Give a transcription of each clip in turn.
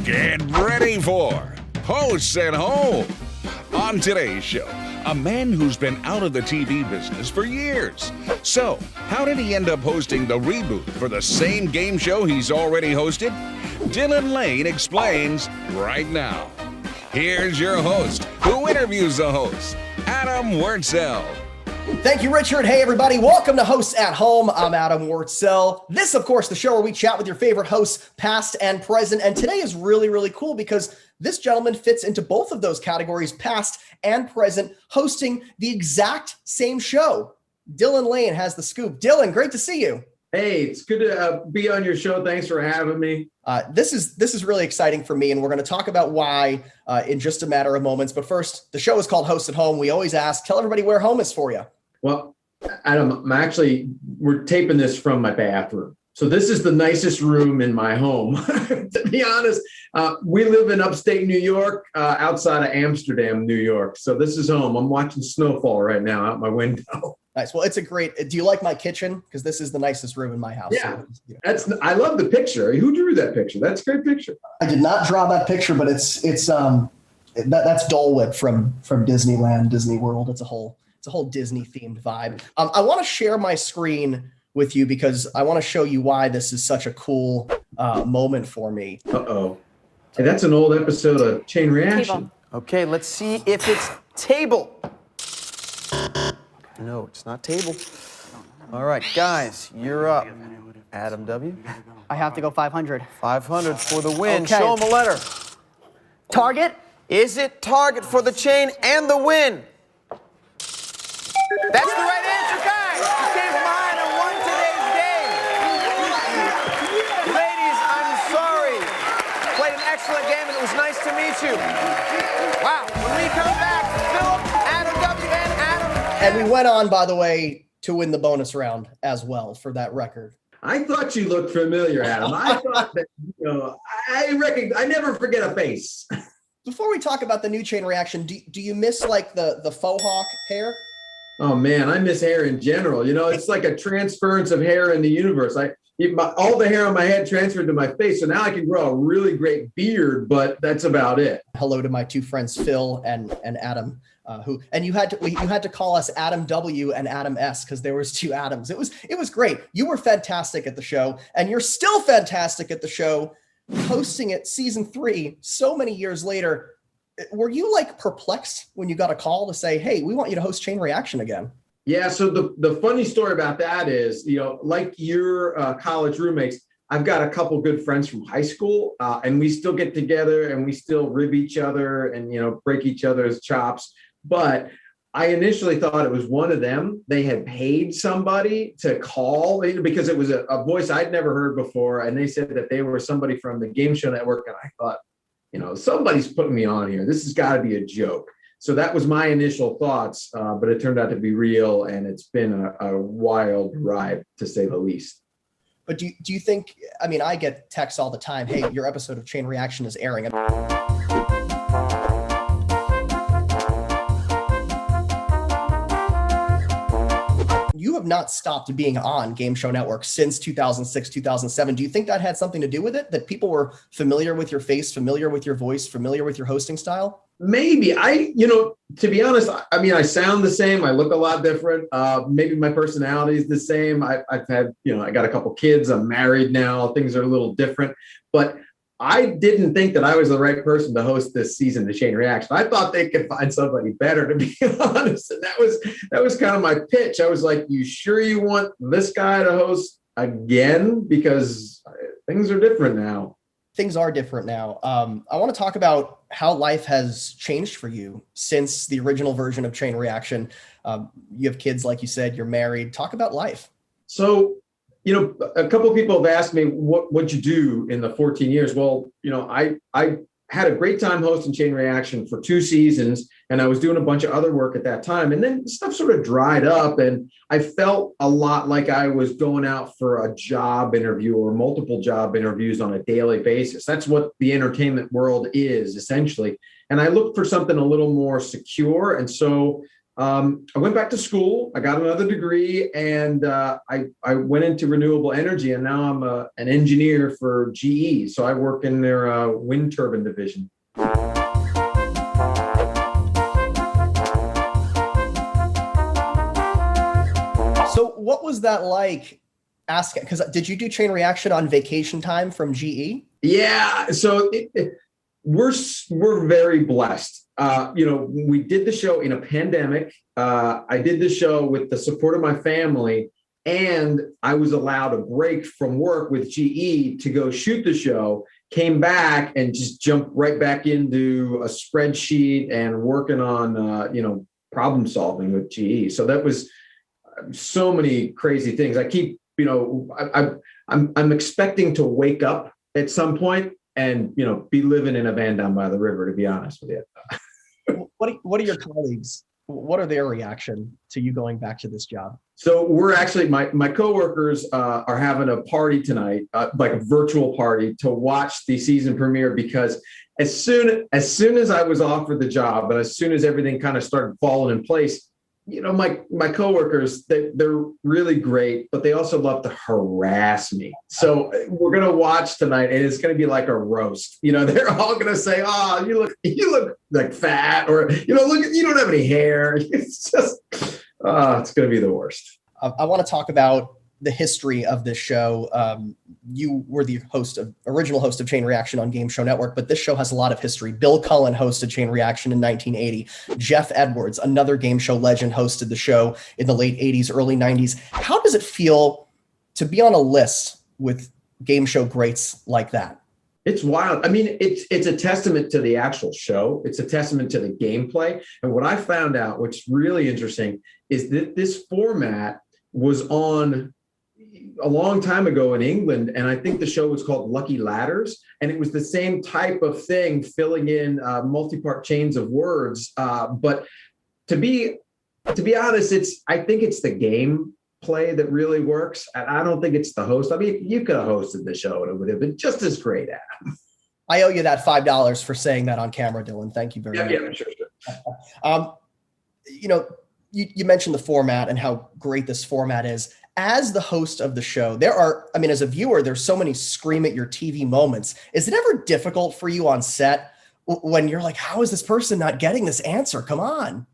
Get ready for Hosts at Home. On today's show, a man who's been out of the TV business for years. So, how did he end up hosting the reboot for the same game show he's already hosted? Dylan Lane explains right now. Here's your host, who interviews the host, Adam Wurtzel. Thank you, Richard. Hey, everybody. Welcome to Hosts at Home. I'm Adam Wurtzel. This, of course, the show where we chat with your favorite hosts, past and present. And today is really, really cool because this gentleman fits into both of those categories, past and present, hosting the exact same show. Dylan Lane has the scoop. Dylan, great to see you. Hey, it's good to be on your show. Thanks for having me. This is really exciting for me, and we're going to talk about why in just a matter of moments. But first, the show is called Hosts at Home. We always ask, tell everybody where home is for you. Well, Adam, we're taping this from my bathroom. So this is the nicest room in my home. To be honest, we live in upstate New York, outside of Amsterdam, New York. So this is home. I'm watching snowfall right now out my window. Nice. Well, it's a great. Do you like my kitchen? Because this is the nicest room in my house. Yeah, I love the picture. Who drew that picture? That's a great picture. I did not draw that picture, but that's Dole Whip from Disneyland, Disney World. It's a whole Disney themed vibe. I want to share my screen with you because I want to show you why this is such a cool moment for me. Uh-oh. Hey, that's an old episode of Chain Reaction. Table. Okay, let's see if it's table. No, it's not table. All right, guys, you're up. Adam W. I have to go 500. 500 for the win. Okay. Show him a letter. Target? Is it target for the chain and the win? That's the right answer, guys. You came from behind and won today's game. Ladies, I'm sorry. Played an excellent game, and it was nice to meet you. Wow. When we come back, Philip, Adam W, and Adam. And we went on, by the way, to win the bonus round as well for that record. I thought you looked familiar, Adam. I thought that, I never forget a face. Before we talk about the new Chain Reaction, do you miss like the faux hawk hair? Oh man, I miss hair in general. It's like a transference of hair in the universe. All the hair on my head transferred to my face, so now I can grow a really great beard, but that's about it. Hello to my two friends, Phil and Adam, you had to call us Adam W and Adam S because there was two Adams. It was great. You were fantastic at the show, and you're still fantastic at the show, hosting it season 3 so many years later. Were you like perplexed when you got a call to say, hey, we want you to host Chain Reaction again? Yeah. So the funny story about that is, like your college roommates, I've got a couple good friends from high school, and we still get together and we still rib each other and, break each other's chops. But I initially thought it was one of them. They had paid somebody to call because it was a voice I'd never heard before. And they said that they were somebody from the Game Show Network. And I thought, somebody's putting me on here. This has got to be a joke. So that was my initial thoughts, but it turned out to be real, and it's been a wild ride, to say the least. But do you think, I get texts all the time, hey, your episode of Chain Reaction is airing. You have not stopped being on Game Show Network since 2006, 2007. Do you think that had something to do with it? That people were familiar with your face, familiar with your voice, familiar with your hosting style? Maybe. To be honest, I sound the same. I look a lot different. Maybe my personality is the same. I've had, I got a couple kids. I'm married now. Things are a little different. But I didn't think that I was the right person to host this season of Chain Reaction. I thought they could find somebody better, to be honest. And that was kind of my pitch. I was like, you sure you want this guy to host again? Because things are different now. Things are different now. I want to talk about how life has changed for you since the original version of Chain Reaction. You have kids, like you said, you're married. Talk about life. So, a couple of people have asked me what'd you do in the 14 years? Well, I had a great time hosting Chain Reaction for 2 seasons, and I was doing a bunch of other work at that time. And then stuff sort of dried up, and I felt a lot like I was going out for a job interview or multiple job interviews on a daily basis. That's what the entertainment world is, essentially. And I looked for something a little more secure. And so I went back to school. I got another degree, and I went into renewable energy, and now I'm an engineer for GE. So I work in their wind turbine division. So what was that like? Because did you do Chain Reaction on vacation time from GE? Yeah, so we're very blessed. We did the show in a pandemic. I did the show with the support of my family, and I was allowed a break from work with GE to go shoot the show. Came back and just jumped right back into a spreadsheet and working on problem solving with GE. So that was so many crazy things. I keep I'm expecting to wake up at some point and be living in a van down by the river, to be honest with you. What are your colleagues? What are their reaction to you going back to this job? So we're actually, my coworkers are having a party tonight, like a virtual party, to watch the season premiere, because as soon as I was offered the job, but as soon as everything kind of started falling in place, my coworkers, they're really great, but they also love to harass me. So we're going to watch tonight, and it's going to be like a roast. They're all going to say, "Oh, you look like fat," or look, you don't have any hair. It's just, it's going to be the worst. I want to talk about the history of this show. You were the original host of Chain Reaction on Game Show Network, but this show has a lot of history. Bill Cullen hosted Chain Reaction in 1980. Jeff Edwards, another game show legend, hosted the show in the late 80s, early 90s. How does it feel to be on a list with game show greats like that? It's wild. I mean, it's a testament to the actual show. It's a testament to the gameplay. And what I found out, which is really interesting, is that this format was on a long time ago in England, and I think the show was called Lucky Ladders, and it was the same type of thing, filling in multi-part chains of words. But to be honest, I think it's the game play that really works. And I don't think it's the host. I mean, you could have hosted the show and it would have been just as great, Adam. I owe you that $5 for saying that on camera, Dylan. Thank you very much. Yeah, sure. You mentioned the format and how great this format is. As the host of the show, as a viewer, there's so many scream at your TV moments. Is it ever difficult for you on set when you're like, how is this person not getting this answer? Come on.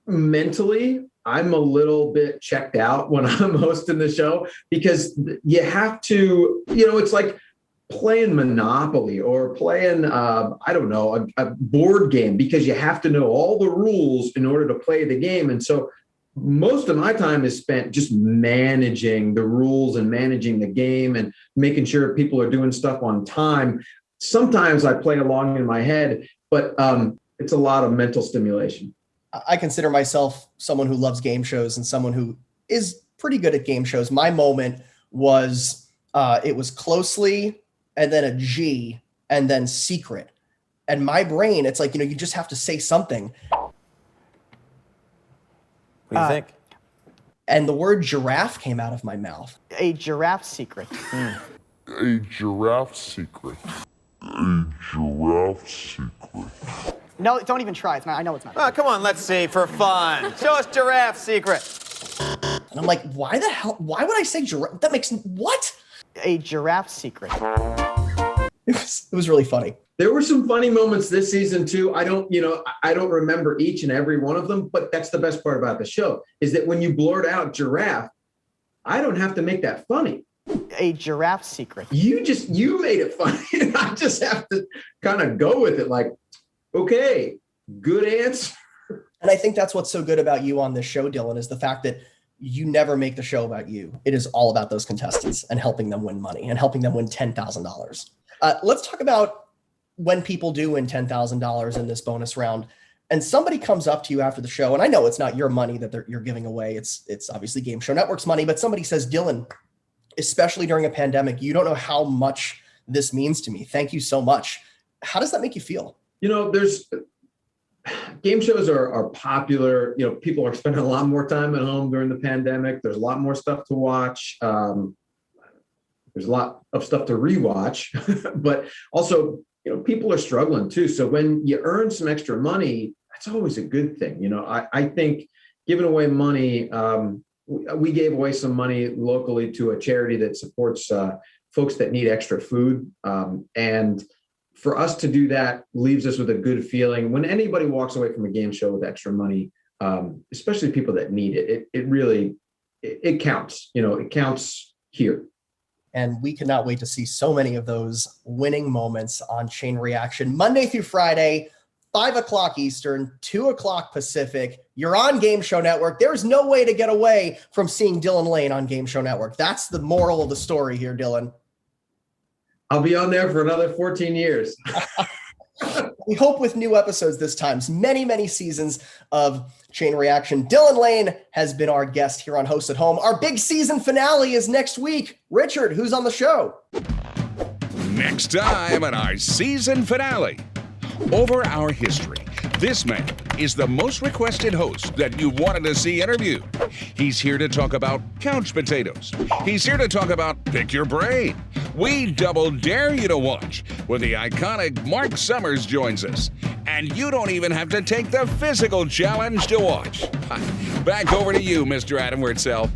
Mentally, I'm a little bit checked out when I'm hosting the show, because you have to, it's like playing Monopoly or playing, a board game, because you have to know all the rules in order to play the game. And so most of my time is spent just managing the rules and managing the game and making sure people are doing stuff on time. Sometimes I play along in my head, but it's a lot of mental stimulation. I consider myself someone who loves game shows and someone who is pretty good at game shows. My moment was, it was Closely, and then a G, and then Secret. And my brain, it's like, you just have to say something. What do you think? And the word giraffe came out of my mouth. A giraffe secret. A giraffe secret. A giraffe secret. No, don't even try. It's not. I know it's not. Oh, come on, let's see, for fun. Show us giraffe secret. And I'm like, why the hell? Why would I say giraffe? That makes what? A giraffe secret. It was really funny. There were some funny moments this season too. I don't remember each and every one of them, but that's the best part about the show, is that when you blurt out giraffe, I don't have to make that funny. A giraffe secret. You made it funny, and I just have to kind of go with it. Like, okay, good answer. And I think that's what's so good about you on this show, Dylan, is the fact that you never make the show about you. It is all about those contestants and helping them win money and helping them win $10,000. Let's talk about when people do win $10,000 in this bonus round, and somebody comes up to you after the show, and I know it's not your money that you're giving away. It's obviously Game Show Network's money, but somebody says, Dylan, especially during a pandemic, you don't know how much this means to me. Thank you so much. How does that make you feel? There's game shows are popular. People are spending a lot more time at home during the pandemic. There's a lot more stuff to watch. There's a lot of stuff to rewatch, but also, people are struggling too. So when you earn some extra money, that's always a good thing. I think giving away money, we gave away some money locally to a charity that supports folks that need extra food. And for us to do that leaves us with a good feeling. When anybody walks away from a game show with extra money, especially people that need it, it really counts. It counts here. And we cannot wait to see so many of those winning moments on Chain Reaction Monday through Friday, 5 o'clock Eastern, 2 o'clock Pacific. You're on Game Show Network. There's no way to get away from seeing Dylan Lane on Game Show Network. That's the moral of the story here, Dylan. I'll be on there for another 14 years. We hope with new episodes this time, many, many seasons of Chain Reaction. Dylan Lane has been our guest here on Host at Home. Our big season finale is next week. Richard, who's on the show? Next time on our season finale. Over our history, this man is the most requested host that you wanted to see interviewed. He's here to talk about couch potatoes. He's here to talk about Pick Your Brain. We double dare you to watch when the iconic Mark Summers joins us. And you don't even have to take the physical challenge to watch. Back over to you, Mr. Adam Wurtzel.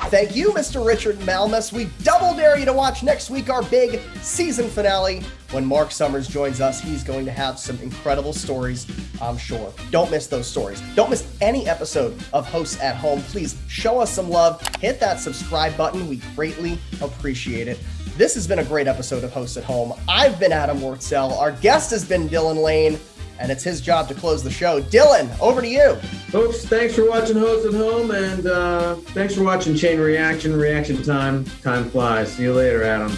Thank you, Mr. Richard Malmus. We double dare you to watch next week our big season finale. When Mark Summers joins us, he's going to have some incredible stories, I'm sure. Don't miss those stories. Don't miss any episode of Hosts at Home. Please show us some love. Hit that subscribe button. We greatly appreciate it. This has been a great episode of Hosts at Home. I've been Adam Wurtzel. Our guest has been Dylan Lane, and it's his job to close the show. Dylan, over to you. Folks, thanks for watching Host at Home, and thanks for watching Chain Reaction. Reaction time. Time flies. See you later, Adam.